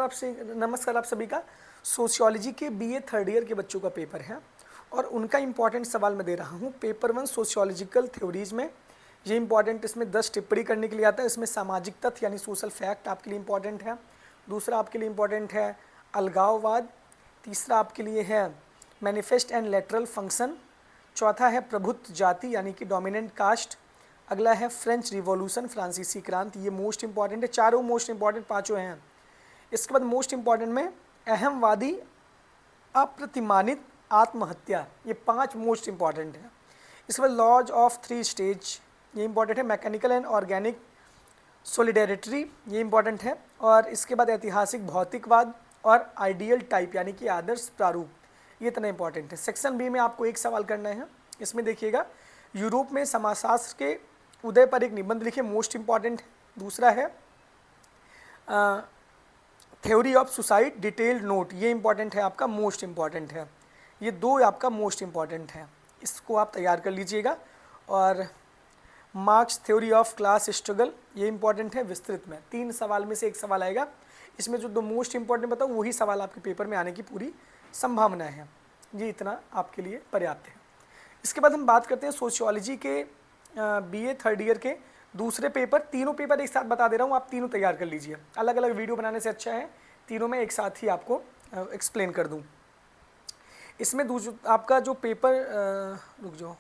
नमस्कार आप सभी का। सोशियोलॉजी के बीए थर्ड ईयर के बच्चों का पेपर है और उनका इंपॉर्टेंट सवाल मैं दे रहा हूँ। पेपर 1 सोशियोलॉजिकल थ्योरीज में ये इंपॉर्टेंट, इसमें 10 टिप्पणी करने के लिए आता है। इसमें सामाजिक तथ्य यानी सोशल फैक्ट आपके लिए इंपॉर्टेंट है। दूसरा आपके लिए इंपॉर्टेंट है अलगाववाद। तीसरा आपके लिए है मैनिफेस्ट एंड लेटरल फंक्शन। चौथा है प्रभुत्व जाति यानी कि डोमिनेंट कास्ट। अगला है फ्रेंच रिवॉल्यूशन, फ्रांसीसी क्रांति। ये मोस्ट इंपॉर्टेंट है, चारों मोस्ट इंपॉर्टेंट, पांचों हैं। इसके बाद मोस्ट इंपॉर्टेंट में अहमवादी अप्रतिमानित आत्महत्या, ये 5 मोस्ट इंपॉर्टेंट है। इसके बाद लॉज ऑफ 3 स्टेज, ये इंपॉर्टेंट है। मैकेनिकल एंड ऑर्गेनिक सोलिडेरिटी, ये इंपॉर्टेंट है। और इसके बाद ऐतिहासिक भौतिकवाद और आइडियल टाइप यानी कि आदर्श प्रारूप, ये इतना इंपॉर्टेंट है। सेक्शन बी में आपको एक सवाल करना है। इसमें देखिएगा, यूरोप में समाजशास्त्र के उदय पर एक निबंध लिखिए, मोस्ट इंपॉर्टेंट है। दूसरा है theory of suicide detailed note, ये इंपॉर्टेंट है आपका, मोस्ट इंपॉर्टेंट है। ये 2 आपका मोस्ट इंपॉर्टेंट है, इसको आप तैयार कर लीजिएगा। और marks theory of class struggle, ये इंपॉर्टेंट है विस्तृत में। 3 सवाल में से एक सवाल आएगा। इसमें जो 2 मोस्ट इंपॉर्टेंट बताओ वही सवाल आपके पेपर में आने की पूरी संभावना है। ये इतना आपके लिए पर्याप्त है। इसके बाद हम बात करते हैं सोशियोलॉजी के बीए थर्ड ईयर के दूसरे पेपर। तीनों पेपर एक साथ बता दे रहा हूँ, आप तीनों तैयार कर लीजिए। अलग अलग वीडियो बनाने से अच्छा है तीनों में एक साथ ही आपको एक्सप्लेन कर दूँ। इसमें आपका जो पेपर रुक जाओ,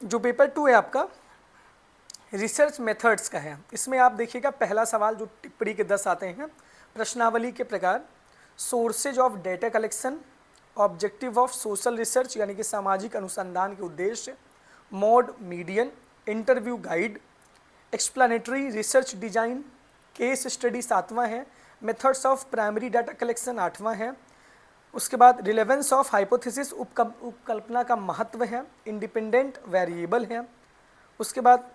जो पेपर 2 है आपका रिसर्च मेथड्स का है। इसमें आप देखिएगा, पहला सवाल जो टिप्पणी के 10 आते हैं, प्रश्नावली के प्रकार, sources of data collection, objective of social research यानी कि सामाजिक अनुसंधान के उद्देश्य, mode median, interview guide, explanatory research design, case study 7वां है, methods of primary data collection 8वां है। उसके बाद रिलेवेंस ऑफ हाइपोथेसिस, उपकल्पना का महत्व है, इंडिपेंडेंट वेरिएबल है। उसके बाद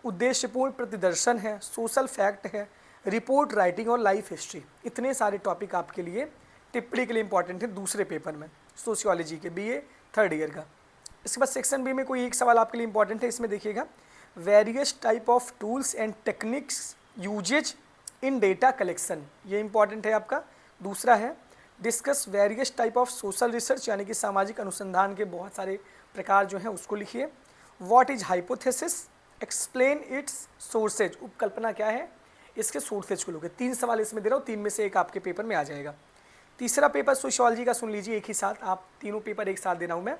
उद्देश्यपूर्ण प्रतिदर्शन है, सोशल फैक्ट है, रिपोर्ट राइटिंग और लाइफ हिस्ट्री। इतने सारे टॉपिक आपके लिए टिप्पणी के लिए इंपॉर्टेंट है दूसरे पेपर में सोशियोलॉजी के बीए थर्ड ईयर का। इसके बाद सेक्शन बी में कोई एक सवाल आपके लिए इंपॉर्टेंट है। इसमें देखिएगा, various type of tools and techniques uses in data collection, ये इंपॉर्टेंट है आपका। दूसरा है discuss various type of social research यानी कि सामाजिक अनुसंधान के बहुत सारे प्रकार जो हैं उसको लिखिए। What is hypothesis, explain its sources, उपकल्पना क्या है, इसके सोर्सेज को लोगे। 3 सवाल इसमें दे रहा हूँ, 3 में से एक आपके पेपर में आ जाएगा। तीसरा पेपर सोशियोलॉजी का सुन लीजिए एक ही साथ, आप तीनों पेपर एक साथ दे रहा हूँ मैं।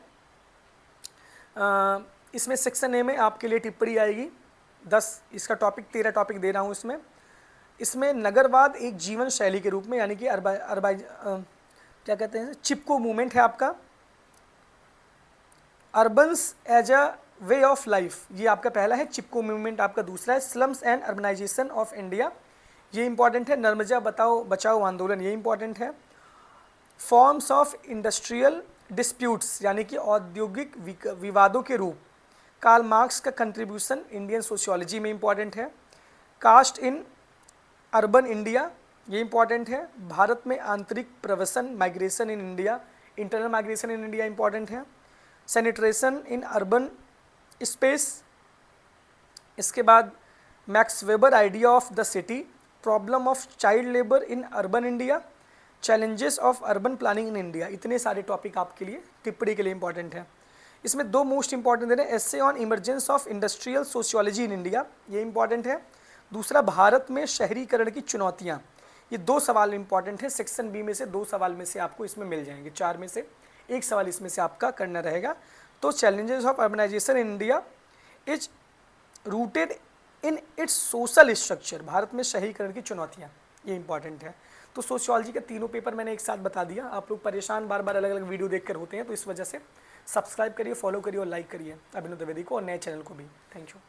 इसमें सेक्शन ए में आपके लिए टिप्पणी आएगी 10, इसका टॉपिक 13 टॉपिक दे रहा हूँ इसमें। इसमें नगरवाद एक जीवन शैली के रूप में यानी कि क्या कहते हैं, चिपको मूवमेंट है आपका। Urbans as a way of life, ये आपका पहला है, चिपको मूवमेंट आपका दूसरा है। Slums and urbanization of India, ये इंपॉर्टेंट है। नर्मदा बचाओ आंदोलन, ये इंपॉर्टेंट है। फॉर्म्स ऑफ इंडस्ट्रियल डिस्प्यूट्स यानी कि औद्योगिक विवादों के रूप, कार्ल मार्क्स का कंट्रीब्यूशन इंडियन सोशियोलॉजी में इंपॉर्टेंट है। कास्ट इन अर्बन इंडिया, ये इंपॉर्टेंट है। भारत में आंतरिक प्रवसन, migration in India, internal migration in India important है। Sanitation in urban space. इसके बाद Max Weber idea of the city, problem of child labour in urban India, challenges of urban planning in India. इतने सारे topic आपके लिए टिप्पणी के लिए इंपॉर्टेंट है। इसमें 2 मोस्ट इंपॉर्टेंट दे रहे हैं, essay on emergence of industrial sociology in India, ये इंपॉर्टेंट है। दूसरा भारत में शहरीकरण की चुनौतियाँ, ये 2 सवाल इंपॉर्टेंट है। सेक्शन बी में से 2 सवाल में से आपको इसमें मिल जाएंगे, 4 में से एक सवाल इसमें से आपका करना रहेगा। तो challenges of urbanization in India is rooted in its social structure, Bharat में शहरीकरण की चुनौतियाँ, ये इंपॉर्टेंट है। तो सोशियोलॉजी के तीनों पेपर मैंने एक साथ बता दिया। आप लोग परेशान बार बार अलग अलग वीडियो देखकर होते हैं, तो इस वजह से सब्सक्राइब करिए, फॉलो करिए और लाइक करिए अभिनव द्विवेदी को और नए चैनल को भी। Thank you.